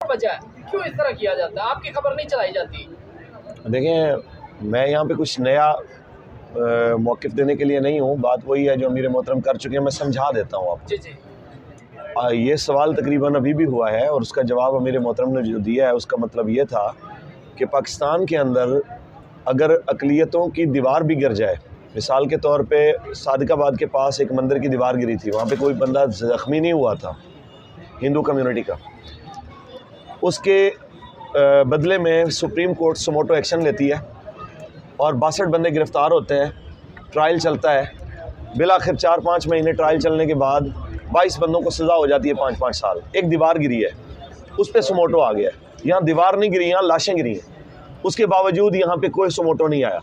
वजह है, क्यों इस तरह किया जाता है? आपकी खबर नहीं चलाई जाती? देखें, मैं यहाँ पे कुछ नया मौक़िफ़ देने के लिए नहीं हूँ। बात वही है जो अमीर मोहतरम कर चुके हैं, मैं समझा देता हूँ आपको। जी जी। ये सवाल तकरीबन अभी भी हुआ है और उसका जवाब अमीर मोहतरम ने जो दिया है उसका मतलब ये था कि पाकिस्तान के अंदर अगर अक़लियतों की दीवार भी गिर जाए, मिसाल के तौर पे सादिकाबाद के पास एक मंदिर की दीवार गिरी थी, वहाँ पे कोई बंदा ज़ख्मी नहीं हुआ था हिंदू कम्युनिटी का, उसके बदले में सुप्रीम कोर्ट सुमोटो एक्शन लेती है और 62 बंदे गिरफ़्तार होते हैं, ट्रायल चलता है, बिलाखिर 4-5 महीने ट्रायल चलने के बाद 22 बंदों को सज़ा हो जाती है 5-5 साल। एक दीवार गिरी है, उस पर सुमोटो आ गया। यहाँ दीवार नहीं गिरी, यहाँ लाशें गिरी हैं, उसके बावजूद यहाँ पे कोई सुमोटो नहीं आया।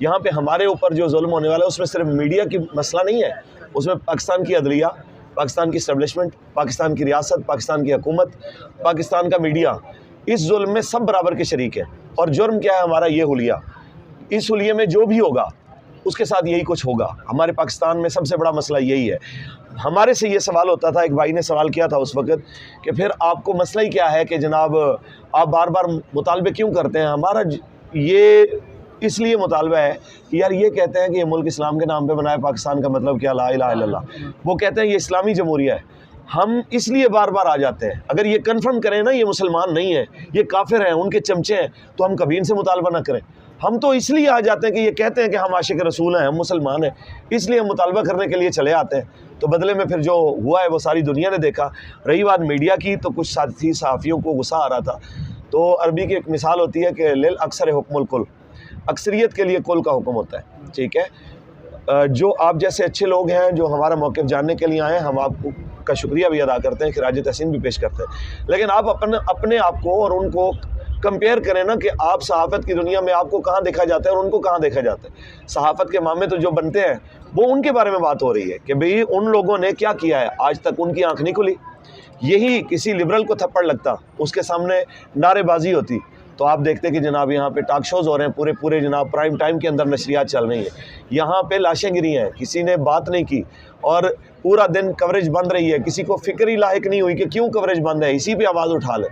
यहाँ पे हमारे ऊपर जो जुल्म होने वाला है उसमें सिर्फ मीडिया की मसला नहीं है, उसमें पाकिस्तान की अदलिया, पाकिस्तान की इस्टेब्लिशमेंट, पाकिस्तान की रियासत, पाकिस्तान की हुकूमत, पाकिस्तान का मीडिया, इस जुल्म में सब बराबर के शरीक हैं। और जुर्म क्या है हमारा? ये हुलिया। इस हुलिये में जो भी होगा उसके साथ यही कुछ होगा। हमारे पाकिस्तान में सबसे बड़ा मसला यही है। हमारे से ये सवाल होता था, एक भाई ने सवाल किया था उस वक़्त कि फिर आपको मसला ही क्या है कि जनाब आप बार बार मुतालबे क्यों करते हैं? हमारा ये इसलिए मुतालबा है कि यार ये कहते हैं कि ये मुल्क इस्लाम के नाम पे बना है, पाकिस्तान का मतलब क्या? ला इलाहा इल्लल्लाह। वो कहते हैं ये इस्लामी जमहूरिया है। हम इसलिए बार बार आ जाते हैं। अगर ये कन्फर्म करें ना ये मुसलमान नहीं है, ये काफिर हैं, उनके चमचे हैं, तो हम कभी इनसे मुतालबा ना करें। हम तो इसलिए आ जाते हैं कि ये कहते हैं कि हम आशिक रसूल हैं, हम मुसलमान हैं, इसलिए हम मुतालबा करने के लिए चले आते हैं। तो बदले में फिर जो हुआ है वो सारी दुनिया ने देखा। रही बात मीडिया की, तो कुछ साथी सहाफ़ियों को गुस्सा आ रहा था। तो अरबी की एक मिसाल होती है कि लिल अक्सर हुक्मुल कुल, अक्सरियत के लिए कुल का हुक्म होता है। ठीक है, जो आप जैसे अच्छे लोग हैं जो हमारा मौक़िफ़ जानने के लिए आए हैं, हम आपको का शुक्रिया भी अदा करते हैं, खिराज तहसीन भी पेश करते हैं। लेकिन आप अपने आप को और उनको कंपेयर करें ना कि आप सहाफ़त की दुनिया में आपको कहाँ देखा जाता है और उनको कहाँ देखा जाता है। सहाफ़त के मामले तो जो बनते हैं वो उनके बारे में बात हो रही है कि भाई उन लोगों ने क्या किया है, आज तक उनकी आँख नहीं खुली। यही किसी लिबरल को थप्पड़ लगता, उसके सामने नारेबाजी होती, तो आप देखते कि जनाब यहाँ पे टॉक शोज़ हो रहे हैं, पूरे जनाब प्राइम टाइम के अंदर नशरियात चल रही हैं, यहाँ पे लाशें गिरी हैं, किसी ने बात नहीं की और पूरा दिन कवरेज बंद रही है। किसी को फ़िक्र ही लायक नहीं हुई कि क्यों कवरेज बंद है, इसी पे आवाज़ उठा ले।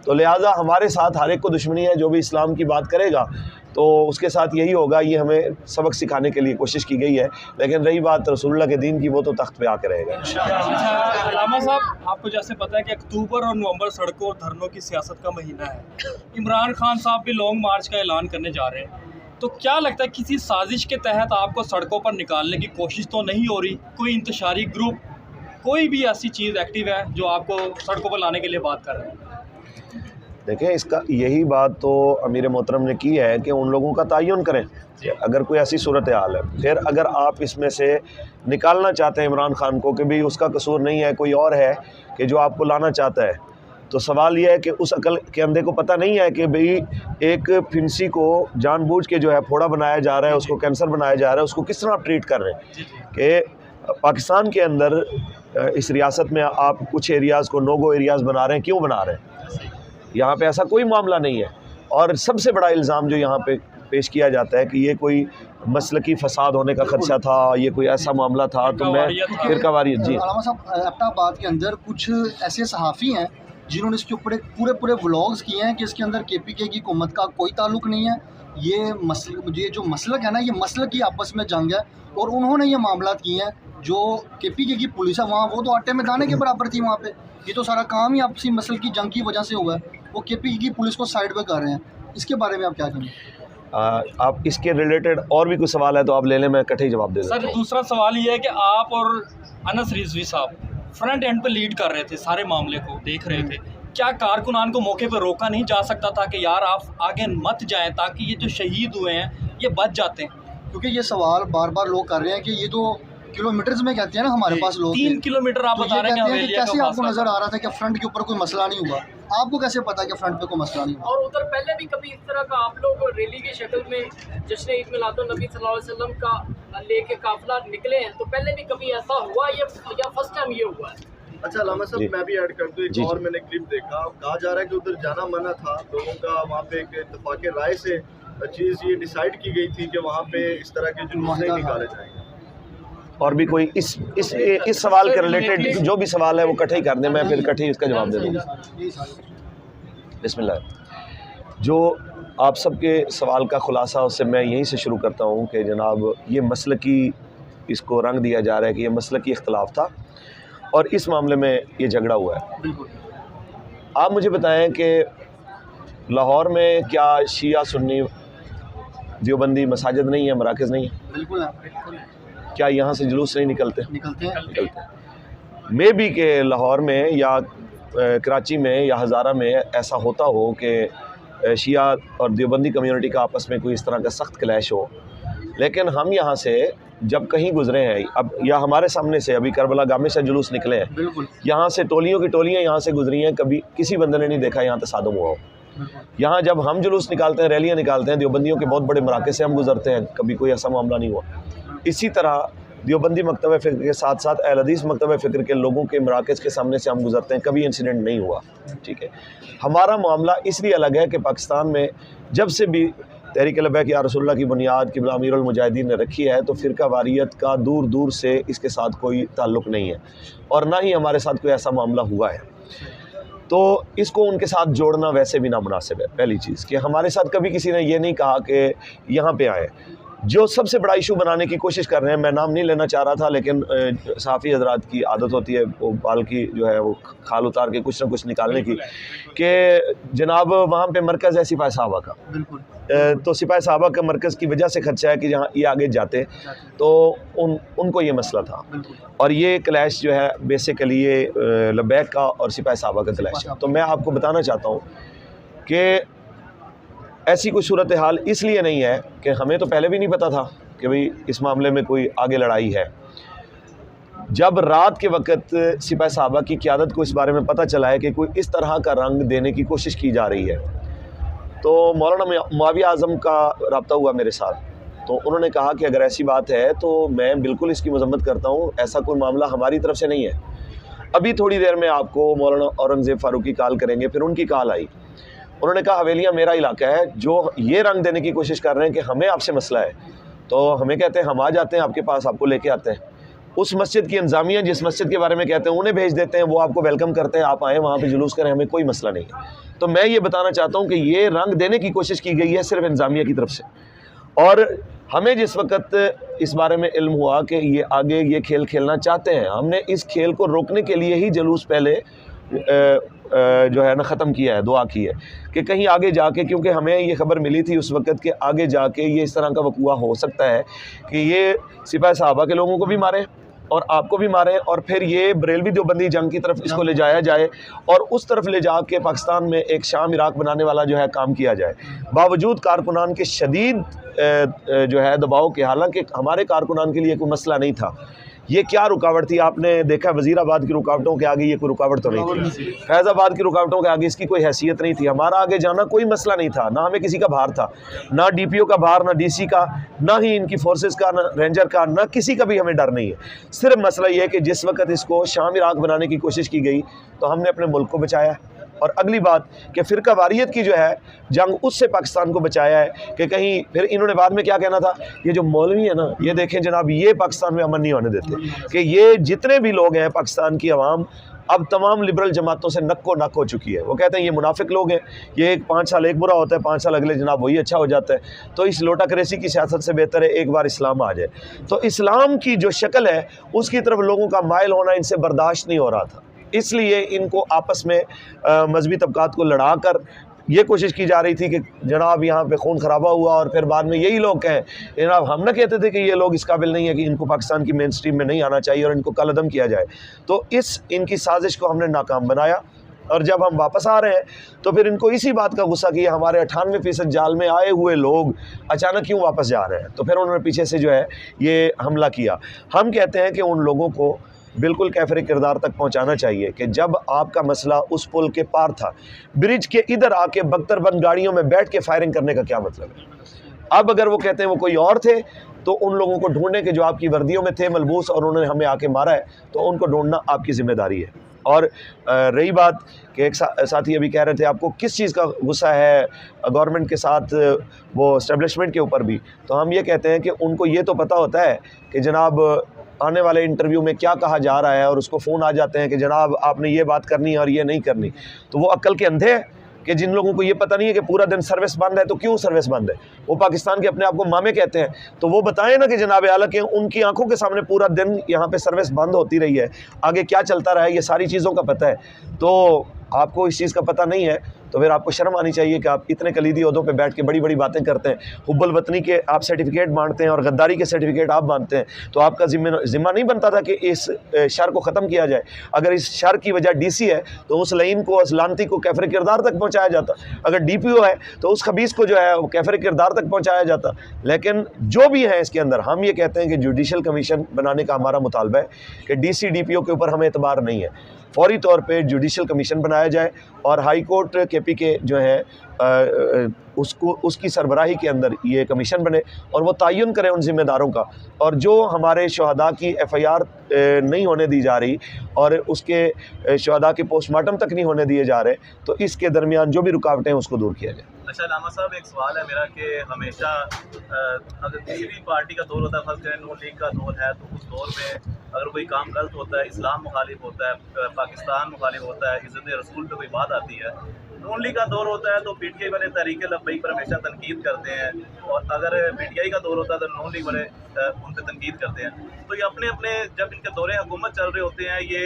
तो लिहाजा हमारे साथ हर एक को दुश्मनी है। जो भी इस्लाम की बात करेगा तो उसके साथ यही होगा। ये हमें सबक सिखाने के लिए कोशिश की गई है। लेकिन रही बात रसूलुल्लाह के दीन की, वो तो तख्त पे आकर रहेगा। अल्लामा साहब, आपको जैसे पता है कि अक्टूबर और नवंबर सड़कों और धरनों की सियासत का महीना है। इमरान खान साहब भी लॉन्ग मार्च का ऐलान करने जा रहे हैं, तो क्या लगता है किसी साजिश के तहत आपको सड़कों पर निकालने की कोशिश तो नहीं हो रही? कोई इंतशारी ग्रुप, कोई भी ऐसी चीज़ एक्टिव है जो आपको सड़कों पर लाने के लिए बात कर रहे हैं? देखें, इसका यही बात तो अमीर मोहतरम ने की है कि उन लोगों का तयन करें अगर कोई ऐसी सूरत हाल है। फिर अगर आप इसमें से निकालना चाहते हैं इमरान खान को कि भाई उसका कसूर नहीं है, कोई और है कि जो आपको लाना चाहता है, तो सवाल यह है कि उस अकल के अंधे को पता नहीं है कि भाई एक फिंसी को जानबूझ के जो है फोड़ा बनाया जा रहा है, उसको कैंसर बनाया जा रहा है, उसको किस तरह आप ट्रीट कर रहे हैं। कि पाकिस्तान के अंदर इस रियासत में आप कुछ एरियाज़ को नो गो एरियाज़ बना रहे हैं, क्यों बना रहे हैं? यहाँ पे ऐसा कोई मामला नहीं है। और सबसे बड़ा इल्ज़ाम जो यहाँ पे पेश किया जाता है कि ये कोई मसलकी फसाद होने का खदशा था, ये कोई ऐसा मामला था, तो मैं फिरकावारियत। जी अल्लामा साहब, एबटाबाद के अंदर कुछ ऐसे सहाफ़ी हैं जिन्होंने इसके ऊपर एक पूरे व्लॉग्स किए हैं कि इसके अंदर KPK की हुकूमत का कोई ताल्लुक़ नहीं है। ये जो मसलक है ना, ये मसलक की आपस में जंग है और उन्होंने ये मामला किए हैं। जो KPK की पुलिस है वहाँ, वो तो आटे में दाने के बराबर थी वहाँ पे। ये तो सारा काम ही आपसी मसल की जंग की वजह से हुआ है। वो KPK की पुलिस को साइड पे कर रहे हैं। इसके बारे में आप क्या कहेंगे? आप इसके रिलेटेड और भी कुछ सवाल है तो आप ले लें, मैं इकट्ठे ही जवाब दे दूँ। सर, दूसरा सवाल ये है कि आप और अनस रिजवी साहब फ्रंट एंड पे लीड कर रहे थे, सारे मामले को देख रहे थे। क्या कारकुनान को मौके पर रोका नहीं जा सकता था कि यार आप आगे मत जाएं ताकि ये जो शहीद हुए हैं ये बच जाते हैं? क्योंकि ये सवाल बार बार लोग कर रहे हैं कि ये तो किलोमीटर्स में कहते हैं ना, हमारे पास लोग 3 किलोमीटर आप बता रहे हैं कि कैसे आपको नजर आ रहा था कि फ्रंट के ऊपर कोई मसला नहीं हुआ? आपको कैसे पता कि फ्रंट पे कोई मसला नहीं हुआ? और उधर पहले भी कभी इस तरह का आप लोग रैली की शक्ल में जश्न ईद मिलादुन नबी सल्लल्लाहु अलैहि वसल्लम का लेके काफिला निकले हैं, तो पहले भी कभी ऐसा हुआ या फर्स्ट टाइम ये हुआ है? अच्छा अल्लामा साहब, मैं भी ऐड कर दूं, एक और मैंने क्लिप देखा, कहा जा रहा है कि उधर जाना मना था लोगों का। वहाँ पे एक इत्तेफाक राय से चीज़ ये डिसाइड की गई थी कि वहाँ पे इस तरह के जुलूस नहीं निकाले जाएंगे। और भी कोई इस सवाल के रिलेटेड जो भी सवाल है वो इकट्ठे ही कर दें, मैं फिर इकट्ठे ही इसका जवाब दे दूँगा। बिस्मिल्लाह। जो आप सबके सवाल का ख़ुलासा उससे मैं यहीं से शुरू करता हूँ कि जनाब ये मसलकी इसको रंग दिया जा रहा है कि ये मसलकी इख्तलाफ था और इस मामले में ये झगड़ा हुआ है। बिल्कुल। आप मुझे बताएं कि लाहौर में क्या शिया सुन्नी देवबंदी मसाजिद नहीं है, मराकज़ नहीं है? बिल्कुल है। क्या यहाँ से जुलूस नहीं निकलते? निकलते हैं। निकलते हैं। मे बी के लाहौर में या कराची में या हज़ारा में ऐसा होता हो कि शिया और देवबंदी कम्युनिटी का आपस में कोई इस तरह का सख्त क्लैश हो, लेकिन हम यहाँ से जब कहीं गुजरे हैं, अब या हमारे सामने से अभी करबला गामे से जुलूस निकले हैं, बिल्कुल। यहाँ से टोलियों की टोलियाँ यहाँ से गुजरी हैं, कभी किसी बंदे ने नहीं देखा यहाँ तसादम हुआ हो। यहाँ जब हम जुलूस निकालते हैं, रैलियाँ निकालते हैं, देवबंदियों के बहुत बड़े मराकज़ से हम गुजरते हैं, कभी कोई ऐसा मामला नहीं हुआ। इसी तरह देवबंदी मकतब फ़िक्र के साथ साथ अहल हदीस मकतब फ़िक्र के लोगों के मराकज़ के सामने से हम गुजरते हैं, कभी इंसिडेंट नहीं हुआ। ठीक है, हमारा मामला इसलिए अलग है कि पाकिस्तान में जब से भी तहरीक लब्बैक या रसूलुल्लाह की बुनियाद क़िबला अमीरुल मुजाहिदीन ने रखी है, तो फ़िरका वारियत का दूर दूर से इसके साथ कोई ताल्लुक़ नहीं है और ना ही हमारे साथ कोई ऐसा मामला हुआ है। तो इसको उनके साथ जोड़ना वैसे भी नामुनासिब है। पहली चीज़ कि हमारे साथ कभी किसी ने ये नहीं कहा कि यहाँ पे आए। जो सबसे बड़ा इशू बनाने की कोशिश कर रहे हैं, मैं नाम नहीं लेना चाह रहा था, लेकिन सहाफ़ी हजरात की आदत होती है वो बाल की जो है वो खाल उतार के कुछ ना कुछ निकालने की, कि जनाब वहाँ पे मरकज़ है सिपाही साहबा का। बिल्कुल। तो सिपाही साहबा का मरकज़ की वजह से खर्चा है कि जहाँ ये आगे जाते तो उनको ये मसला था और ये क्लैश जो है बेसिकली ये लब्बैक का और सिपाही साहबा का क्लैश है। तो मैं आपको बताना चाहता हूँ कि ऐसी कोई सूरत हाल इसलिए नहीं है कि हमें तो पहले भी नहीं पता था कि भाई इस मामले में कोई आगे लड़ाई है। जब रात के वक्त सिपाही साहबा की क़यादत को इस बारे में पता चला है कि कोई इस तरह का रंग देने की कोशिश की जा रही है, तो मौलाना मुआविया आज़म का रब्ता हुआ मेरे साथ। तो उन्होंने कहा कि अगर ऐसी बात है तो मैं बिल्कुल इसकी मजम्मत करता हूँ, ऐसा कोई मामला हमारी तरफ से नहीं है। अभी थोड़ी देर में आपको मौलाना औरंगज़ेब फ़ारूकी कॉल करेंगे, फिर उनकी कॉल आई। उन्होंने कहा हवेलियाँ मेरा इलाका है, जो ये रंग देने की कोशिश कर रहे हैं कि हमें आपसे मसला है, तो हमें कहते हैं हम आ जाते हैं आपके पास, आपको लेके आते हैं। उस मस्जिद की इंतज़ामिया जिस मस्जिद के बारे में कहते हैं उन्हें भेज देते हैं, वो आपको वेलकम करते हैं, आप आएँ वहाँ पे जुलूस करें, हमें कोई मसला नहीं है। तो मैं ये बताना चाहता हूँ कि ये रंग देने की कोशिश की गई है सिर्फ इंतज़ामिया की तरफ से, और हमें जिस वक्त इस बारे में इल्म हुआ कि ये आगे ये खेल खेलना चाहते हैं, हमने इस खेल को रोकने के लिए ही जुलूस पहले जो है ना ख़त्म किया है, दुआ की है कि कहीं आगे जाके, क्योंकि हमें ये खबर मिली थी उस वक़्त कि आगे जाके ये इस तरह का वक़ूआ हो सकता है कि ये सिपाही साहबा के लोगों को भी मारें और आपको भी मारें, और फिर ये बरेलवी देवबंदी जंग की तरफ इसको ले जाया जाए और उस तरफ ले जाके पाकिस्तान में एक शाम इराक बनाने वाला जो है काम किया जाए, बावजूद कारकुनान के शदीद जो है दबाव के। हालांकि हमारे कारकुनान के लिए कोई मसला नहीं था, ये क्या रुकावट थी? आपने देखा वज़ीराबाद की रुकावटों के आगे ये कोई रुकावट तो नहीं थी, फैज़ाबाद की रुकावटों के आगे इसकी कोई हैसियत नहीं थी। हमारा आगे जाना कोई मसला नहीं था, ना हमें किसी का भार था, ना DPO का भार, ना DC का, ना ही इनकी फोर्सेस का, ना रेंजर का, ना किसी का भी हमें डर नहीं है। सिर्फ मसला ये है कि जिस वक्त इसको शाम इराक बनाने की कोशिश की गई तो हमने अपने मुल्क को बचाया, और अगली बात कि फ़िरका वारियत की जो है जंग, उससे पाकिस्तान को बचाया है कि कहीं फिर इन्होंने बाद में क्या कहना था, ये जो मौलवी है ना, ये देखें जनाब, ये पाकिस्तान में अमन नहीं होने देते, कि ये जितने भी लोग हैं पाकिस्तान की आवाम अब तमाम लिबरल जमातों से नक्को नक हो चुकी है। वो कहते हैं ये मुनाफिक लोग हैं, ये 5 साल एक बुरा होता है, 5 साल अगले जनाब वही अच्छा हो जाता है। तो इस लोटाक्रेसी की सियासत से बेहतर है एक बार इस्लाम आ जाए। तो इस्लाम की जो शक्ल है उसकी तरफ लोगों का माइल होना इनसे बर्दाश्त नहीं हो रहा था, इसलिए इनको आपस में मजहबी तबकात को लड़ा कर ये कोशिश की जा रही थी कि जनाब यहाँ पे खून खराबा हुआ, और फिर बाद में यही लोग कहें जनाब हम ना कहते थे कि ये लोग इस काबिल नहीं है कि इनको पाकिस्तान की मेन स्ट्रीम में नहीं आना चाहिए और इनको कलअदम किया जाए। तो इनकी साजिश को हमने नाकाम बनाया, और जब हम वापस आ रहे हैं तो फिर इनको इसी बात का गुस्सा कि हमारे 98% जाल में आए हुए लोग अचानक क्यों वापस जा रहे हैं। तो फिर उन्होंने पीछे से जो है ये हमला किया। हम कहते हैं कि उन लोगों को बिल्कुल कैफरे किरदार तक पहुंचाना चाहिए कि जब आपका मसला उस पुल के पार था, ब्रिज के इधर आके बख्तरबंद गाड़ियों में बैठ के फायरिंग करने का क्या मतलब है? अब अगर वो कहते हैं वो कोई और थे तो उन लोगों को ढूंढने के जो आपकी वर्दियों में थे मलबूस और उन्होंने हमें आके मारा है, तो उनको ढूंढना आपकी ज़िम्मेदारी है। और रही बात कि एक साथी अभी कह रहे थे आपको किस चीज़ का गुस्सा है गवर्नमेंट के साथ, वो इस्टेब्लिशमेंट के ऊपर भी, तो हम ये कहते हैं कि उनको ये तो पता होता है कि जनाब आने वाले इंटरव्यू में क्या कहा जा रहा है, और उसको फ़ोन आ जाते हैं कि जनाब आपने ये बात करनी है और ये नहीं करनी। तो वो अक्ल के अंधे हैं कि जिन लोगों को ये पता नहीं है कि पूरा दिन सर्विस बंद है तो क्यों सर्विस बंद है, वो पाकिस्तान के अपने आप को मामे कहते हैं, तो वो बताएं ना कि जनाब आला कि उनकी आंखों के सामने पूरा दिन यहाँ पे सर्विस बंद होती रही है, आगे क्या चलता रहा है, ये सारी चीज़ों का पता है। तो आपको इस चीज़ का पता नहीं है तो फिर आपको शर्म आनी चाहिए कि आप इतने कलीदी ओहदों पे बैठ के बड़ी बड़ी बातें करते हैं। हुब्बुल वतनी के आप सर्टिफिकेट बांटते हैं और गद्दारी के सर्टिफिकेट आप बांटते हैं, तो आपका जिम्मा नहीं बनता था कि इस शर को ख़त्म किया जाए। अगर इस शर की वजह डीसी है तो उस लईन को, उस लानती को कैफर किरदार तक पहुँचाया जाता, अगर डीपीओ है तो उस खबीस को जो है वो कैफर किरदार तक पहुँचाया जाता। लेकिन जो भी है इसके अंदर, हम ये कहते हैं कि जुडिशल कमीशन बनाने का हमारा मुतालबा है कि डीसी डीपीओ के ऊपर हमें एतबार नहीं है, फौरी तौर पे जुडिशल कमीशन बनाया जाए और हाई कोर्ट केपी के जो है उसकी सरबराही के अंदर ये कमीशन बने और वो तयन करें उन ज़िम्मेदारों का। और जो हमारे शहदा की FIR नहीं होने दी जा रही और उसके शहदा के पोस्टमार्टम तक नहीं होने दिए जा रहे, तो इसके दरमियान जो भी रुकावटें हैं उसको दूर किया जाए। अच्छा लामा साहब, एक सवाल है मेरा कि हमेशा अगर किसी भी पार्टी का दौर होता है, फर्स्ट नून लीग का दौर है, तो उस दौर में अगर कोई काम गलत होता है, इस्लाम मुखालिफ होता है, पाकिस्तान मुखालिफ होता है, इज़्ज़त रसूल पे कोई बात आती है, नून लीग का दौर होता है तो PTI वाले तहरीक लब्बैक पर हमेशा तनकीद करते हैं, और अगर PTI का दौर होता है तो नून लीग वाले उन पर तनकीद करते हैं। तो ये अपने अपने जब इनके दौरे हुकूमत चल रहे होते हैं, ये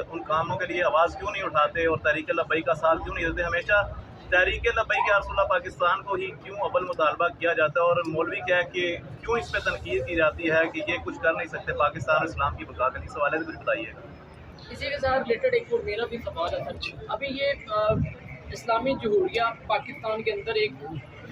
उन कामों के लिए आवाज़ क्यों नहीं उठाते और तहरीक लब्बैक का साथ क्यों नहीं देते? हमेशा तहरीक लब्बैक या रसूलुल्लाह पाकिस्तान को ही क्यों अव्वल मुतालबा किया जाता है, और मौलवी क्या है कि क्यों इस पर तनकीद की जाती है कि ये कुछ कर नहीं सकते पाकिस्तान और इस्लाम की बका के लिए? सवाल है, कुछ बताइएगा। इसी के साथ रिलेटेड एक और मेरा भी सवाल है सर। अभी ये इस्लामी जमहूरिया पाकिस्तान के अंदर एक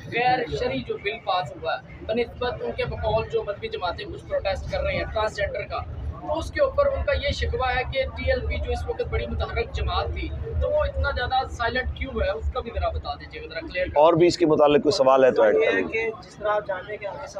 गैर शरी जो बिल पास हुआ है बनिस्बत उनके बकौल जो मजहबी जमातें कुछ प्रोटेस्ट कर रहे हैं ट्रांसजेंडर का, तो उसके ऊपर उनका ये शिकवा है कि TLP जो इस वक्त बड़ी मुतहर्रिक जमात थी, तो वो इतना ज़्यादा साइलेंट क्यों है, उसका भी ज़रा बता दीजिएगा, ज़रा क्लियर। और भी इसके मुतालिक कोई सवाल है तो ऐड ये है करिए। कि जिस तरह आप जानते हैं कि हाफिज़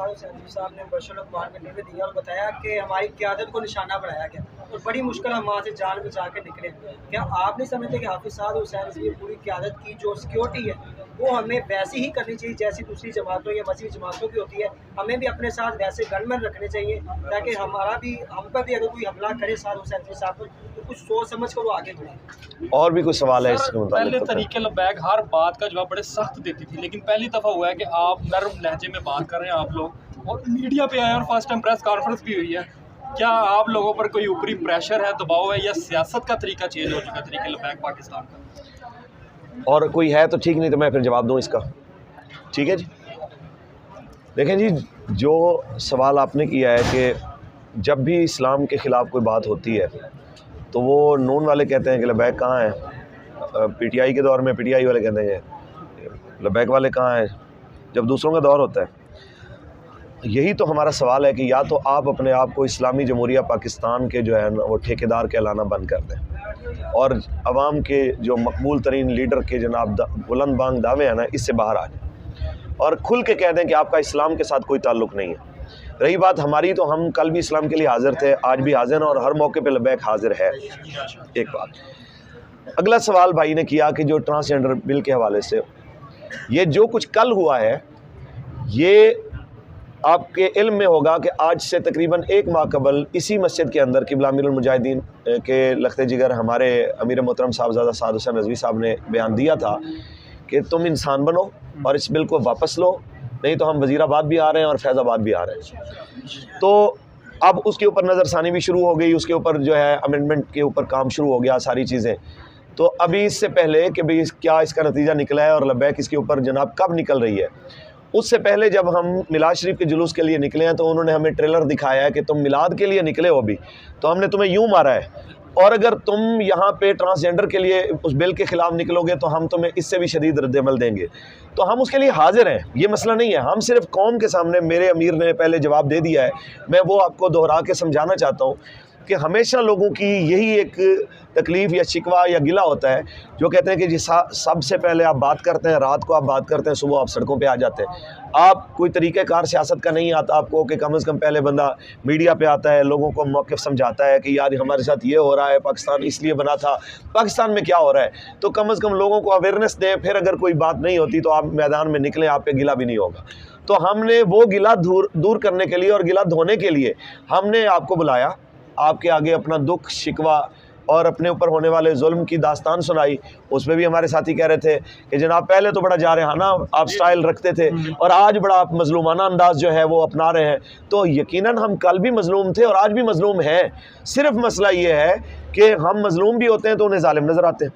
साहब ने बशर अखबार में न्यूज़ दिया और बताया कि हमारी क़यादत को निशाना बनाया गया और बड़ी मुश्किल हम वहाँ से जान बचा के निकले। क्या आप नहीं समझते कि हाफिज़ साहब हुसैन रिजवी पूरी क़यादत की जो सिक्योरिटी है वो हमें वैसी ही करनी चाहिए जैसी दूसरी जमातों या मसीह जमातों की होती है? हमें भी अपने साथ वैसे गनमैन रखने चाहिए ताकि हमारा भी, हम पर भी अगर कोई हमला करे साथ हुसैन रिजवी साहब पर तो कुछ सोच समझ कर वो आगे बढ़े। और भी कोई सवाल है इसके पहले मुतालिक? तरीके लब्बैक हर बात का जवाब बड़े सख्त देती थी, लेकिन पहली दफ़ा हुआ है कि आप नरम लहजे में बात कर रहे हैं आप लोग, और मीडिया पे आए और फर्स्ट टाइम प्रेस कॉन्फ्रेंस भी हुई है। क्या आप लोगों पर कोई ऊपरी प्रेशर है, दबाव है, या सियासत का तरीका चेंज हो चुका है तरीके लब्बैक पाकिस्तान का? और कोई है तो ठीक, नहीं तो मैं फिर जवाब दूँ इसका। ठीक है जी। देखें जी, जो सवाल आपने किया है कि जब भी इस्लाम के ख़िलाफ़ कोई बात होती है तो वो नून वाले कहते हैं कि लब्बैक कहाँ है, PTI के दौर में PTI वाले कहते हैं लब्बैक वाले कहाँ हैं, जब दूसरों का दौर होता है। यही तो हमारा सवाल है कि या तो आप अपने आप को इस्लामी जमहूरिया पाकिस्तान के जो है ना वो ठेकेदार कहलाना बंद कर दें और आवाम के जो मकबूल तरीन लीडर के जनाब बुलंद बांग दावे हैं ना, इससे बाहर आ जाए और खुल के कह दें कि आपका इस्लाम के साथ कोई ताल्लुक़ नहीं है। रही बात हमारी, तो हम कल भी इस्लाम के लिए हाज़िर थे, आज भी हाज़िर हैं और हर मौके पे लब्बैक हाज़िर है। एक बात। अगला सवाल भाई ने किया कि जो ट्रांसजेंडर बिल के हवाले से, ये जो कुछ कल हुआ है, ये आपके इल्म में होगा कि आज से तकरीबन 1 माह कबल इसी मस्जिद के अंदर क़िबला अमीरुल मुजाहिदीन के लख्ते जिगर हमारे अमीर मोहतरम साहबजादा साद हुसैन रिजवी साहब ने बयान दिया था कि तुम इंसान बनो और इस बिल को वापस लो, नहीं तो हम वज़ीराबाद भी आ रहे हैं और फैज़ाबाद भी आ रहे हैं। तो अब उसके ऊपर नज़रसानी भी शुरू हो गई, उसके ऊपर जो है अमेंडमेंट के ऊपर काम शुरू हो गया, सारी चीज़ें। तो अभी इससे पहले कि भाई क्या इसका नतीजा निकला है और लब्बैक इसके ऊपर जनाब कब निकल रही है, उससे पहले जब हम मिलाद शरीफ के जुलूस के लिए निकले हैं तो उन्होंने हमें ट्रेलर दिखाया है कि तुम मिलाद के लिए निकले हो भी, तो हमने तुम्हें यूँ मारा है, और अगर तुम यहाँ पे ट्रांसजेंडर के लिए उस बिल के ख़िलाफ़ निकलोगे तो हम तुम्हें इससे भी शदीद रद्द-ए-अमल देंगे। तो हम उसके लिए हाज़िर हैं, ये मसला नहीं है। हम सिर्फ कौम के सामने, मेरे अमीर ने पहले जवाब दे दिया है, मैं वो आपको दोहरा के समझाना चाहता हूँ कि हमेशा लोगों की यही एक तकलीफ़ या शिकवा या गिला होता है, जो कहते हैं कि जी सबसे पहले आप बात करते हैं, रात को आप बात करते हैं, सुबह आप सड़कों पे आ जाते हैं। आप कोई तरीक़ेकार सियासत का नहीं आता आपको कि कम से कम पहले बंदा मीडिया पे आता है, लोगों को मौक़िफ़ समझाता है कि यार हमारे साथ ये हो रहा है, पाकिस्तान इसलिए बना था, पाकिस्तान में क्या हो रहा है, तो कम से कम लोगों को अवेयरनेस दें। फिर अगर कोई बात नहीं होती तो आप मैदान में निकलें, आप पे गिला भी नहीं होगा। तो हमने वो गिला दूर करने के लिए और गिला धोने के लिए हमने आपको बुलाया, आपके आगे अपना दुख शिकवा और अपने ऊपर होने वाले जुल्म की दास्तान सुनाई। उसमें भी हमारे साथी कह रहे थे कि जनाब पहले तो बड़ा जारहाना आप स्टाइल रखते थे और आज बड़ा आप मजलूमाना अंदाज जो है वो अपना रहे हैं। तो यकीनन हम कल भी मजलूम थे और आज भी मजलूम हैं। सिर्फ मसला ये है कि हम मजलूम भी होते हैं तो उन्हें जालिम नज़र आते हैं,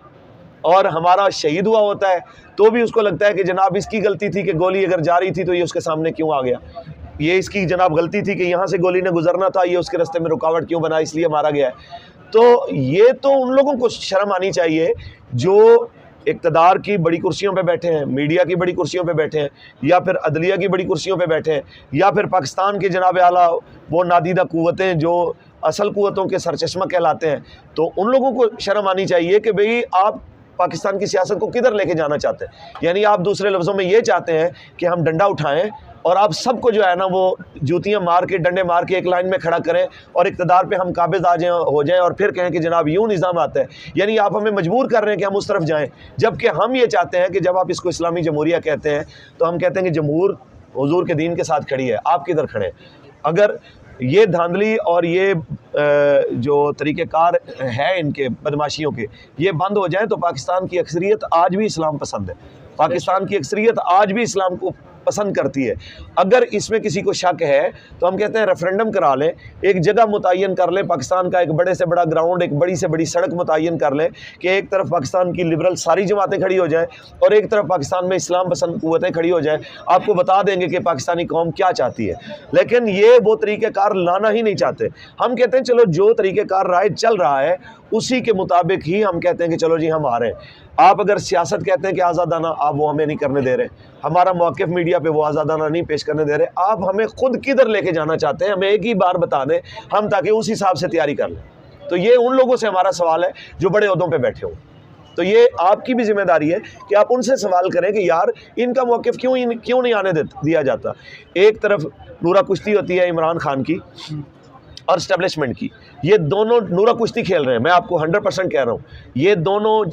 और हमारा शहीद हुआ होता है तो भी उसको लगता है कि जनाब इसकी गलती थी कि गोली अगर जा रही थी तो ये उसके सामने क्यों आ गया, ये इसकी जनाब गलती थी कि यहाँ से गोली ने गुजरना था, ये उसके रास्ते में रुकावट क्यों बना, इसलिए मारा गया है। तो ये तो उन लोगों को शर्म आनी चाहिए जो इक़्तिदार की बड़ी कुर्सियों पे बैठे हैं, मीडिया की बड़ी कुर्सियों पे बैठे हैं, या फिर अदलिया की बड़ी कुर्सियों पे बैठे हैं, या फिर पाकिस्तान के जनाब आला वो नादीदा कुव्वतें जो असल कुव्वतों के सरचश्मा कहलाते हैं। तो उन लोगों को शर्म आनी चाहिए कि भाई आप पाकिस्तान की सियासत को किधर लेके जाना चाहते हैं। यानी आप दूसरे लफ्ज़ों में ये चाहते हैं कि हम डंडा उठाएं और आप सबको जो है ना वो जूतियां मार के, डंडे मार के एक लाइन में खड़ा करें और इक़्तिदार पे हम काबिज़ आ जाएं, हो जाएं, और फिर कहें कि जनाब यूँ निज़ाम आता है। यानी आप हमें मजबूर कर रहे हैं कि हम उस तरफ जाएं, जबकि हम ये चाहते हैं कि जब आप इसको इस्लामी जमहूरिया कहते हैं तो हम कहते हैं कि जमहूर हुजूर के दीन के साथ खड़ी है, आप किधर खड़े हैं। अगर ये धांधली और ये जो तरीक़ेकार है इनके बदमाशियों के, ये बंद हो जाए तो पाकिस्तान की अक्सरियत आज भी इस्लाम पसंद है, पाकिस्तान की अक्सरियत आज भी इस्लाम को पसंद करती है। अगर इसमें किसी को शक है तो हम कहते हैं रेफरेंडम करा लें, एक जगह मुतय्यन कर लें, पाकिस्तान का एक बड़े से बड़ा ग्राउंड, एक बड़ी से बड़ी सड़क मुतय्यन कर लें कि एक तरफ पाकिस्तान की लिबरल सारी जमातें खड़ी हो जाएं और एक तरफ पाकिस्तान में इस्लाम पसंद कुव्वतें खड़ी हो जाएं। आपको बता देंगे कि पाकिस्तानी कौम क्या चाहती है। लेकिन ये वो तरीक़ेकार लाना ही नहीं चाहते। हम कहते हैं चलो जो तरीक़ेकार राय चल रहा है उसी के मुताबिक ही हम कहते हैं कि चलो जी हम आ रहे हैं। आप अगर सियासत कहते हैं कि आज़ादाना, आप वो हमें नहीं करने दे रहे, हमारा मौक़िफ़ मीडिया पे वो आज़ादाना नहीं पेश करने दे रहे। आप हमें खुद किधर लेके जाना चाहते हैं, हमें एक ही बार बता दें हम, ताकि उस हिसाब से तैयारी कर लें। तो ये उन लोगों से हमारा सवाल है जो बड़े ओहदों पे बैठे हों। तो ये आपकी भी जिम्मेदारी है कि आप उनसे सवाल करें कि यार इनका मौक़िफ़ क्यों नहीं आने दिया जाता। एक तरफ नूरा कुश्ती होती है इमरान खान की और इस्टेब्लिशमेंट की, ये दोनों नूरा कुश्ती खेल रहे हैं। मैं आपको 100% कह रहा हूँ, ये दोनों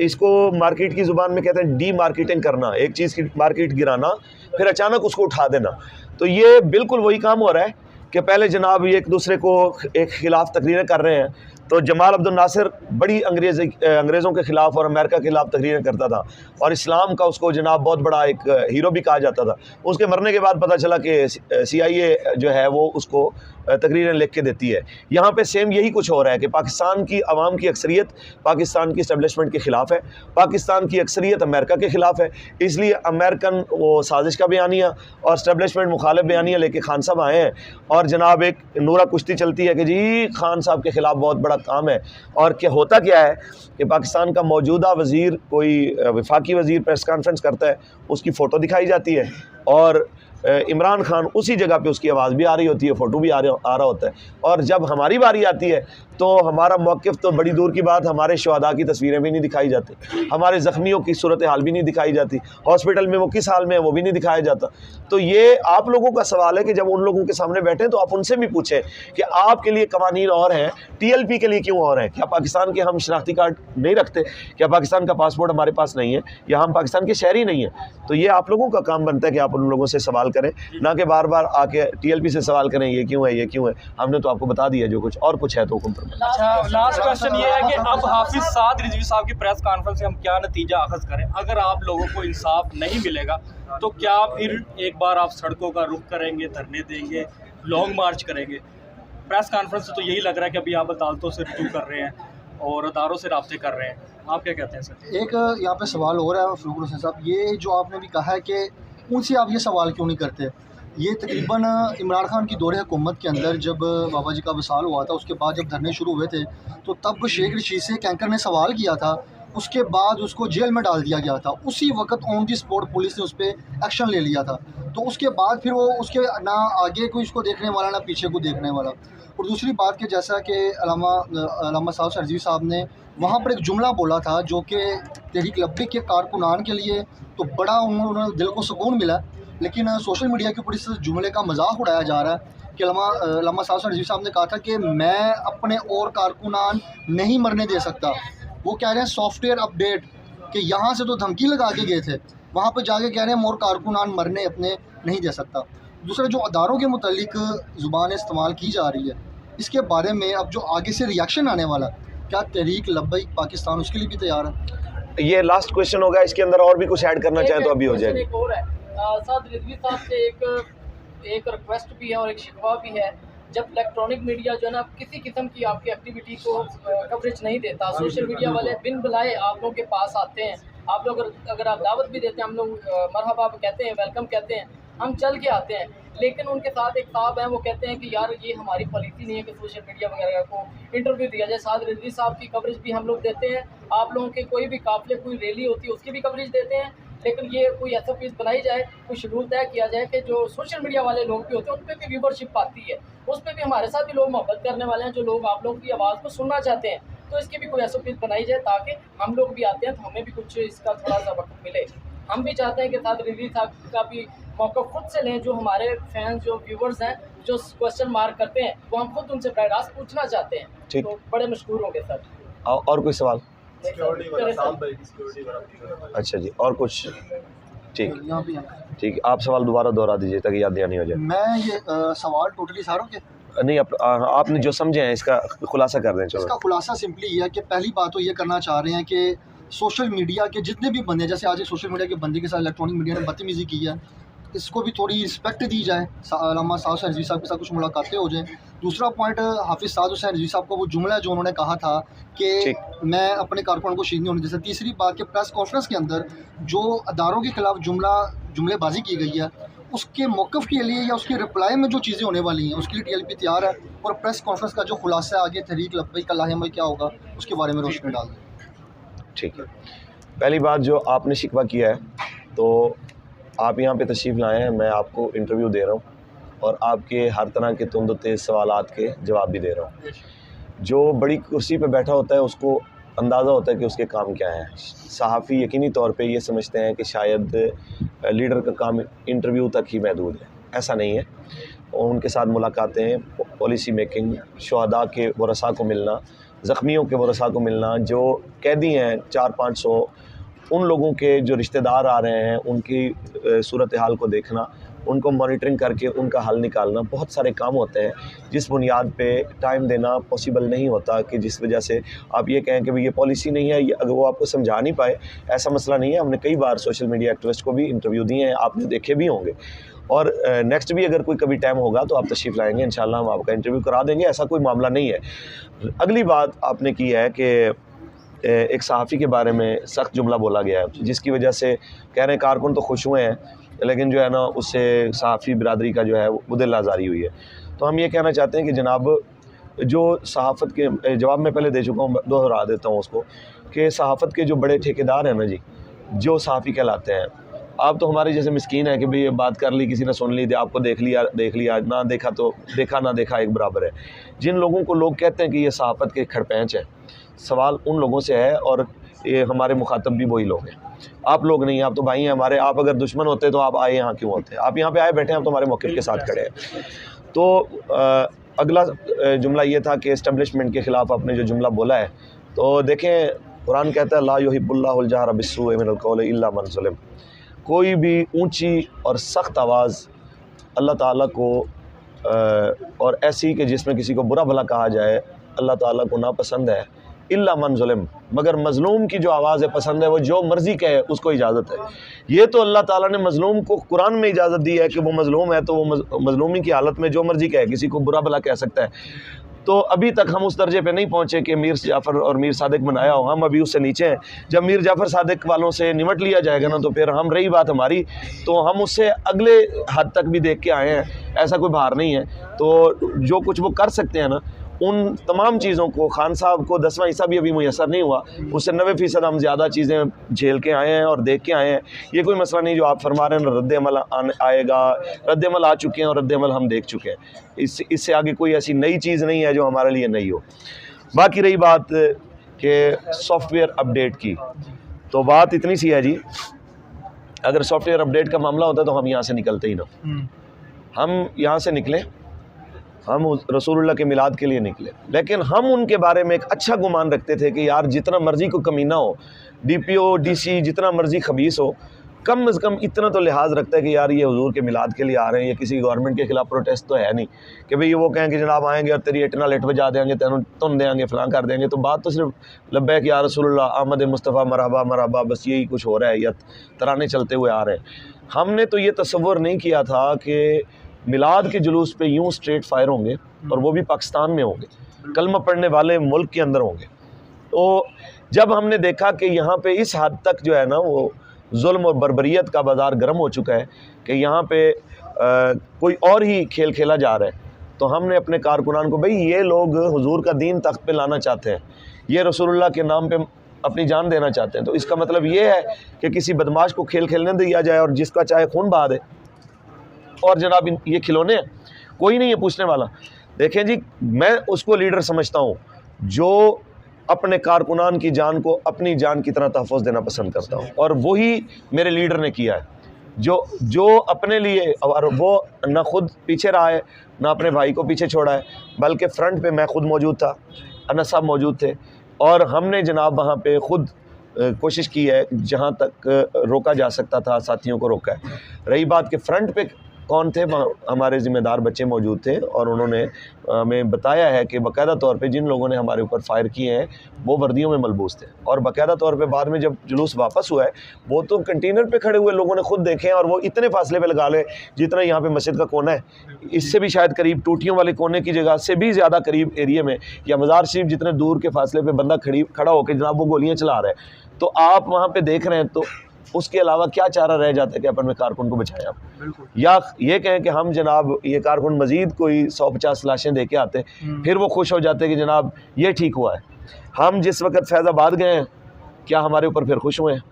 इसको मार्केट की ज़ुबान में कहते हैं डी मार्केटिंग करना, एक चीज़ की मार्केट गिराना फिर अचानक उसको उठा देना। तो ये बिल्कुल वही काम हो रहा है कि पहले जनाब ये एक दूसरे को एक ख़िलाफ़ तकरीरें कर रहे हैं। तो जमाल अब्दुल नासिर बड़ी अंग्रेज़ों के ख़िलाफ़ और अमेरिका के ख़िलाफ़ तकरीरें करता था और इस्लाम का उसको जनाब बहुत बड़ा एक हीरो भी कहा जाता था। उसके मरने के बाद पता चला कि CIA जो है वो उसको तकरीरें लिख के देती है। यहाँ पे सेम यही कुछ हो रहा है कि पाकिस्तान की आवाम की अक्सरियत पाकिस्तान की इस्टेब्लिशमेंट के ख़िलाफ़ है, पाकिस्तान की अक्सरियत अमेरिका के ख़िलाफ़ है। इसलिए अमेरिकन वो साजिश का बयानिया और इस्टेब्लिशमेंट मुखालिफ बयानिया लेके खान साहब आए हैं और जनाब एक नूरा कुश्ती चलती है कि जी खान साहब के ख़िलाफ़ बहुत बड़ा काम है। और क्या होता क्या है कि पाकिस्तान का मौजूदा वज़ीर, कोई वफाकी वज़ीर प्रेस कॉन्फ्रेंस करता है, उसकी फ़ोटो दिखाई जाती है और इमरान खान उसी जगह पे उसकी आवाज़ भी आ रही होती है, फ़ोटो भी आ रहा होता है। और जब हमारी बारी आती है तो हमारा मौक़िफ़ तो बड़ी दूर की बात, हमारे शुहदा की तस्वीरें भी नहीं दिखाई जाती, हमारे ज़ख्मियों की सूरत हाल भी नहीं दिखाई जाती, हॉस्पिटल में वो किस हाल में है वो भी नहीं दिखाया जाता। तो ये आप लोगों का सवाल है कि जब उन लोगों के सामने बैठें तो आप उनसे भी पूछें कि आपके लिए कवानीन और हैं, TLP के लिए क्यों और हैं? क्या पाकिस्तान के हम शनाख्ती कार्ड नहीं रखते? क्या पाकिस्तान का पासपोर्ट हमारे पास नहीं है या हम पाकिस्तान के शहरी नहीं हैं? तो ये आप लोगों का काम बनता है कि आप उन लोगों से सवाल करें, ना कि बार बार आके TLP से सवाल करें ये क्यों है, ये क्यों है। हमने तो आपको बता दिया जो कुछ, और कुछ है तो हुक्म। अच्छा, लास्ट क्वेश्चन ये है कि अब हाफिज साद रिजवी साहब की प्रेस कॉन्फ्रेंस से हम क्या नतीजा अखज़ करें? अगर आप लोगों को इंसाफ नहीं मिलेगा तो क्या फिर एक बार आप सड़कों का रुख करेंगे, धरने देंगे, लॉन्ग मार्च करेंगे? प्रेस कॉन्फ्रेंस से तो यही लग रहा है कि अभी आप अदालतों से रुजू कर रहे हैं और अदारों से राब्ते कर रहे हैं। आप क्या कहते हैं सर? एक यहाँ पे सवाल हो रहा है फरूक हुसैन साहब, ये जो आपने भी कहा है कि उनसे आप ये सवाल क्यों नहीं करते। ये तकरीबन इमरान खान की दौरे हुकूमत के अंदर जब बाबा जी का विसाल हुआ था, उसके बाद जब धरने शुरू हुए थे तो तब शेख रशीद से कैंकर ने सवाल किया था, उसके बाद उसको जेल में डाल दिया गया था। उसी वक्त ऑन दी स्पॉट पुलिस ने उस पर एक्शन ले लिया था। तो उसके बाद फिर वो उसके ना आगे कोई उसको देखने वाला ना पीछे को देखने वाला। और दूसरी बात कि जैसा कि अल्लामा साहब सरजी साहब ने वहाँ पर एक जुमला बोला था जो कि तहरीक लब्बैक के कारकुनान के लिए तो बड़ा उन्होंने दिल को सुकून मिला, लेकिन सोशल मीडिया के ऊपर इस जुमले का मजाक उड़ाया जा रहा है कि अल्लामा साहब सरजी साहब ने कहा था कि मैं अपने और कारकुनान नहीं मरने दे सकता। वो कह रहे हैं सॉफ्टवेयर अपडेट कि यहाँ से तो धमकी लगा के गए थे, वहाँ पर जाके कह रहे हैं और कारकुनान मरने अपने नहीं दे सकता। दूसरा जो अदारों के मुतालिक ज़ुबान इस्तेमाल की जा रही है, इसके बारे में अब जो आगे से रिएक्शन आने वाला क्या तहरीक लब्बैक पाकिस्तान उसके लिए भी तैयार है? ये लास्ट क्वेश्चन होगा, इसके अंदर और भी कुछ ऐड करना चाहें तो अभी हो क्वेश्चन जाएगा। एक और है, साथ रिजवी साहब से एक रिक्वेस्ट भी है और एक शिकवा भी है। जब इलेक्ट्रॉनिक मीडिया जो है ना किसी किस्म की आपकी एक्टिविटी को कवरेज नहीं देता, सोशल मीडिया वाले बिन बुलाए आप लोगों के पास आते हैं, आप लोग अगर आप दावत भी देते हैं, हम लोग मरहबा कहते हैं, वेलकम कहते हैं, हम चल के आते हैं। लेकिन उनके साथ एक साहब हैं, वो कहते हैं कि यार ये हमारी पॉलिसी नहीं है कि सोशल मीडिया वगैरह को इंटरव्यू दिया जाए। साथ रिजवी साहब की कवरेज भी हम लोग देते हैं, आप लोगों के कोई भी काफिले कोई रैली होती है उसकी भी कवरेज देते हैं। लेकिन ये कोई SOP बनाई जाए, कोई शेड्यूल तय किया जाए कि जो सोशल मीडिया वाले लोग भी होते हैं उन पर भी व्यूवरशिप आती है, उस पर भी हमारे साथ भी लोग मोहब्बत करने वाले हैं, जो लोग आप लोगों की आवाज़ को सुनना चाहते हैं, तो इसकी भी कोई SOP बनाई जाए ताकि हम लोग भी आते हैं तो हमें भी कुछ इसका थोड़ा सा वक्त मिले। हम भी चाहते हैं कि साथ रिजवी साहब का भी मौका खुद से लें, जो हमारे फैंस जो व्यूवर्स हैं जो क्वेश्चन मार्क करते हैं वो हम खुद उनसे बराह रास्त पूछना चाहते हैं, ठीक। तो बड़े मशहूर होंगे सर। और कोई सवाल? सिक्योरिटी अच्छा जी, और कुछ? ठीक यहाँ भी हैं। ठीक, आप सवाल दोबारा दोहरा दीजिए ताकि याद नहीं हो जाए। मैं ये सवाल टोटली सारों के नहीं, आपने जो समझे हैं इसका खुलासा कर दें। चलो, इसका खुलासा सिंपली ये है कि पहली बात तो ये करना चाह रहे हैं कि सोशल मीडिया के जितने भी बंदे, जैसे आज एक सोशल मीडिया के बंदे के साथ इलेक्ट्रॉनिक मीडिया ने बदतमीज़ी की है, इसको भी थोड़ी रिस्पेक्ट दी जाए। अल्लामा साद हुसैन रिजवी साहब के साथ कुछ मुलाकातें हो जाएं। दूसरा पॉइंट, हाफिज़ साद हुसैन रिजवी साहब को वो जुमला जो उन्होंने कहा था कि मैं अपने कारकुनों को शहीद नहीं होने जैसे। तीसरी बात कि प्रेस कॉन्फ्रेंस के अंदर जो अदारों के खिलाफ जुमलेबाजी की गई है, उसके मौक़िफ़ के लिए या उसके रिप्लाई में जो चीज़ें होने वाली हैं उसके लिए TLP तैयार है। और प्रेस कॉन्फ्रेंस का जो खुलासा आगे तहरीक लब्बैक का लाहेमल क्या होगा उसके बारे में रोशनी डाल दें। ठीक है। पहली बात जो आपने शिकवा किया है, तो आप यहाँ पे तशरीफ़ लाए हैं, मैं आपको इंटरव्यू दे रहा हूँ और आपके हर तरह के तुंद तेज़ सवालात के जवाब भी दे रहा हूँ। जो बड़ी कुर्सी पे बैठा होता है उसको अंदाज़ा होता है कि उसके काम क्या हैं। सहाफ़ी यकीनी तौर पे ये समझते हैं कि शायद लीडर का काम इंटरव्यू तक ही महदूद है, ऐसा नहीं है। और उनके साथ मुलाकातें, पॉलिसी मेकिंग, शुहदा के वरसा को मिलना, ज़ख्मियों के वरसा को मिलना, जो कैदी हैं 400-500, उन लोगों के जो रिश्तेदार आ रहे हैं उनकी सूरत हाल को देखना, उनको मॉनिटरिंग करके उनका हल निकालना, बहुत सारे काम होते हैं जिस बुनियाद पे टाइम देना पॉसिबल नहीं होता, कि जिस वजह से आप ये कहें कि भाई ये पॉलिसी नहीं है, ये अगर वो आपको समझा नहीं पाए, ऐसा मसला नहीं है। हमने कई बार सोशल मीडिया एक्टिविस्ट को भी इंटरव्यू दिए हैं, आपने देखे भी होंगे, और नेक्स्ट भी अगर कोई कभी टाइम होगा तो आप तशरीफ़ लाएंगे, इंशाल्लाह हम आपका इंटरव्यू करा देंगे, ऐसा कोई मामला नहीं है। अगली बात आपने की है कि एक सहाफ़ी के बारे में सख्त जुमला बोला गया है, जिसकी वजह से कह रहे हैं कारकुन तो खुश हुए हैं, लेकिन जो है ना उससे सहाफ़ी बिरादरी का जो है वो दिल आज़ारी हुई है। तो हम ये कहना चाहते हैं कि जनाब, जो सहाफ़त के जवाब मैं पहले दे चुका हूँ, दोहरा देता हूँ उसको, कि सहाफ़त के जो बड़े ठेकेदार हैं ना जी, जो सहाफ़ी कहलाते हैं, आप तो हमारे जैसे मिस्कीन है कि भाई ये बात कर ली, किसी ने सुन ली, आपको देख लिया, ना देखा तो देखा ना देखा एक बराबर है। जिन लोगों को लोग कहते हैं कि ये सहाफ़त के खड़पैंच है, सवाल उन लोगों से है, और ये हमारे मुखातब भी वही लोग हैं, आप लोग नहीं, आप तो भाई हैं हमारे। आप अगर दुश्मन होते तो आप आए यहाँ क्यों होते? आप यहाँ पे आए बैठे हैं, आप तो हमारे मौक़िफ़ के साथ खड़े हैं। तो अगला जुमला ये था कि इस्टेब्लिशमेंट के ख़िलाफ़ आपने जो जुमला बोला है, तो देखें कुरान कहता है ला युहिब्बुल्लाहुल जहरा बिस्सूइ मिनल क़ौलि इल्ला मन ज़ुलिम। कोई भी ऊंची और सख्त आवाज़ अल्लाह ताला को और ऐसी कि जिसमें किसी को बुरा भला कहा जाए, अल्लाह ताला को नापसंद है, इल्ला मन ज़ुलिम, मगर मज़लूम की जो आवाज़ है पसंद है, वो जो मर्ज़ी कहे उसको इजाज़त है। ये तो अल्लाह ताला ने मज़लूम को कुरान में इजाज़त दी है कि वो मज़लूम है तो वो मज़लूमी की हालत में जो मर्ज़ी कहे, किसी को बुरा भला कह सकता है। तो अभी तक हम उस दर्जे पे नहीं पहुँचे कि मीर जाफ़र और मीर सादिक बनाया हो, हम अभी उससे नीचे हैं। जब मीर जाफ़र सादिक वालों से निमट लिया जाएगा ना, तो फिर हम रही बात हमारी, तो हम उससे अगले हद तक भी देख के आए हैं, ऐसा कोई भार नहीं है। तो जो कुछ वो कर सकते हैं ना, उन तमाम चीज़ों को, खान साहब को 10वां हिस्सा भी अभी मुयसर नहीं हुआ, उससे 90% हम ज़्यादा चीज़ें झेल के आए हैं और देख के आए हैं। ये कोई मसला नहीं जो आप फरमा रहे हैं रद्द-ए-अमल आएगा, रद्द-ए-अमल आ चुके हैं और रद्द-ए-अमल हम देख चुके हैं। इससे आगे कोई ऐसी नई चीज़ नहीं है जो हमारे लिए नई हो। बाकी रही बात कि सॉफ्टवेयर अपडेट की, तो बात इतनी सी है जी, अगर सॉफ्टवेयर अपडेट का मामला होता तो हम यहाँ से निकलते ही ना। हम यहाँ से निकले, हम रसूलुल्लाह के मिलाद के लिए निकले, लेकिन हम उनके बारे में एक अच्छा गुमान रखते थे कि यार जितना मर्ज़ी को कमीना हो, DPO DC जितना मर्ज़ी खबीस हो, कम से कम इतना तो लिहाज रखता है कि यार ये हुजूर के मिलाद के लिए आ रहे हैं, ये किसी गवर्नमेंट के खिलाफ प्रोटेस्ट तो है नहीं कि भाई वो कहें कि जनाब आएंगे और तेरी इतना लेट बजा देंगे, तेन तुन देंगे, फलां कर देंगे। तो बात तो सिर्फ लब्बैक या रसूलुल्लाह, आमद मुस्तफ़ा, मरहबा मरहबा, बस यही कुछ हो रहा है या तराने चलते हुए आ रहे हैं। हमने तो ये तसव्वुर नहीं किया था कि मिलाद के जुलूस पे यूँ स्ट्रेट फायर होंगे, और वो भी पाकिस्तान में होंगे, कलमा पढ़ने वाले मुल्क के अंदर होंगे। तो जब हमने देखा कि यहाँ पे इस हद तक जो है ना वो जुल्म और बर्बरियत का बाज़ार गर्म हो चुका है कि यहाँ पे कोई और ही खेल खेला जा रहा है, तो हमने अपने कारकुनान को, भाई ये लोग हुजूर का दीन तख्त पे लाना चाहते हैं, ये रसूलुल्लाह के नाम पे अपनी जान देना चाहते हैं, तो इसका मतलब ये है कि किसी बदमाश को खेल खेलने दिया जाए और जिसका चाहे खून बहा दे। और जनाब ये खिलौने हैं, कोई नहीं है पूछने वाला। देखें जी, मैं उसको लीडर समझता हूँ जो अपने कारकुनान की जान को अपनी जान की तरह तहफ़्फ़ुज़ देना पसंद करता हूँ, और वही मेरे लीडर ने किया है, जो अपने लिए, और वो ना खुद पीछे रहा है ना अपने भाई को पीछे छोड़ा है, बल्कि फ्रंट पे मैं खुद मौजूद था, अनस साहब मौजूद थे, और हमने जनाब वहाँ पे खुद कोशिश की है जहाँ तक रोका जा सकता था साथियों को रोका है। रही बात कि फ्रंट पे कौन थे, हमारे ज़िम्मेदार बच्चे मौजूद थे, और उन्होंने हमें बताया है कि बाकायदा तौर पे जिन लोगों ने हमारे ऊपर फायर किए हैं वो वर्दियों में मलबूस थे, और बाकायदा तौर पे बाद में जब जुलूस वापस हुआ है वो तो कंटेनर पे खड़े हुए लोगों ने खुद देखे हैं, और वो इतने फासले पे लगा ले जितना यहाँ पे मस्जिद का कोना है, इससे भी शायद करीब, टूटियों वाले कोने की जगह से भी ज़्यादा करीब एरिया में, या मज़ार शरीफ जितने दूर के फासले पर बंदा खड़ा होकर जनाब वो गोलियाँ चला रहा है। तो आप वहाँ पर देख रहे हैं, तो उसके अलावा क्या चारा रह जाता है कि अपन में कारकुन को बचाया आप, या ये कहें कि हम जनाब ये कारकुन मज़ीद कोई 150 लाशें दे के आते, फिर वो खुश हो जाते कि जनाब ये ठीक हुआ है। हम जिस वक्त फैज़ाबाद गए हैं, क्या हमारे ऊपर फिर खुश हुए हैं?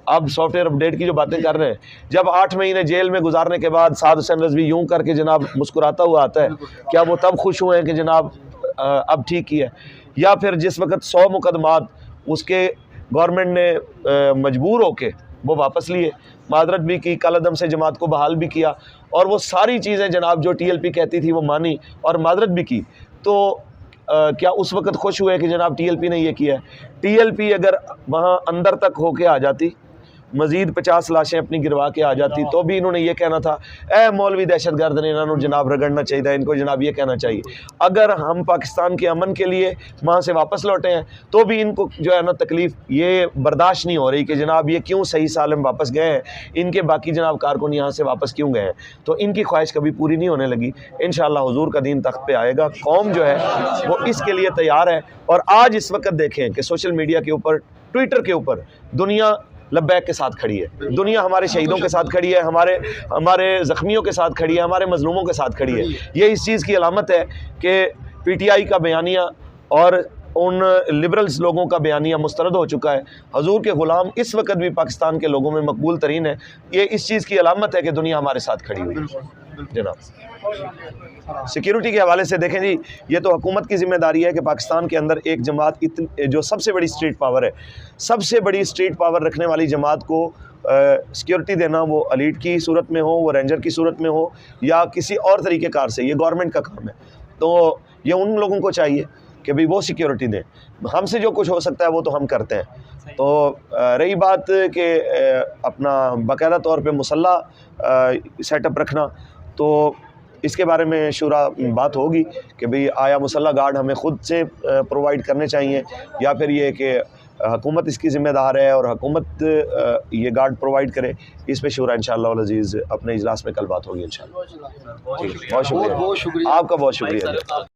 अब सॉफ्टवेयर अपडेट की जो बातें कर रहे हैं, जब 8 महीने जेल में गुजारने के बाद साद हुसैन रज़वी यूँ करके जनाब मुस्कुराता हुआ आता है, क्या वो तब खुश हुए हैं कि जनाब अब ठीक किया है? या फिर जिस वक्त 100 मुकदमात उसके गवर्नमेंट ने मजबूर होके वो वापस लिए, माजरत भी की, कलअदम से जमात को बहाल भी किया, और वो सारी चीज़ें जनाब जो TLP कहती थी वो मानी और माजरत भी की, तो क्या उस वक्त खुश हुए कि जनाब TLP ने ये किया है? TLP अगर वहाँ अंदर तक होके आ जाती, मज़ीद 50 लाशें अपनी गिरवा के आ जाती, तो भी इन्होंने ये कहना था ए मौलवी दहशतगर्द ने इन्होंने जनाब रगड़ना चाहिए, इनको जनाब ये कहना चाहिए। अगर हम पाकिस्तान के अमन के लिए वहाँ से वापस लौटे हैं, तो भी इनको जो है ना तकलीफ़ ये बर्दाश्त नहीं हो रही कि जनाब ये क्यों सही सालम वापस गए हैं, इनके बाकी जनाब कारकुन यहाँ से वापस क्यों गए हैं। तो इनकी ख्वाहिश कभी पूरी नहीं होने लगी। इंशाअल्लाह हुजूर का दीन तख्त पे आएगा, कौम जो है वो इसके लिए तैयार है। और आज इस वक्त देखें कि सोशल मीडिया के ऊपर, ट्विटर के ऊपर दुनिया लब्बैक के साथ खड़ी है, दुनिया हमारे शहीदों के साथ खड़ी है, हमारे ज़ख्मियों के साथ खड़ी है, हमारे मजलूमों के साथ खड़ी है। ये इस चीज़ की अलामत है कि PTI का बयानिया और उन लिबरल्स लोगों का बयानिया मुस्तरद हो चुका है। हुजूर के ग़ुलाम इस वक्त भी पाकिस्तान के लोगों में मकबूल तरीन है। ये इस चीज़ की अलामत है कि दुनिया हमारे साथ खड़ी हुई है। जनाब सिक्योरिटी के हवाले से देखें जी, ये तो हुकूमत की ज़िम्मेदारी है कि पाकिस्तान के अंदर एक जमात जो सबसे बड़ी स्ट्रीट पावर है, सबसे बड़ी स्ट्रीट पावर रखने वाली जमात को सिक्योरिटी देना, वो एलीट की सूरत में हो, वो रेंजर की सूरत में हो, या किसी और तरीक़ेकार से, ये गवर्नमेंट का काम है। तो ये उन लोगों को चाहिए कि भाई वो सिक्योरिटी दें। हमसे जो कुछ हो सकता है वो तो हम करते हैं। तो रही बात कि अपना बाकायदा तौर पे मुसल्ला सेटअप रखना, तो इसके बारे में शुरा बात होगी कि भाई आया मुसल्ला गार्ड हमें ख़ुद से प्रोवाइड करने चाहिए, या फिर ये कि हुकूमत इसकी ज़िम्मेदार है और हुकूमत ये गार्ड प्रोवाइड करे। इस पे शुरा इंशाअल्लाह वल अज़ीज़ अपने इजलास में कल बात होगी इंशाअल्लाह। बहुत शुक्रिया, आपका बहुत शुक्रिया।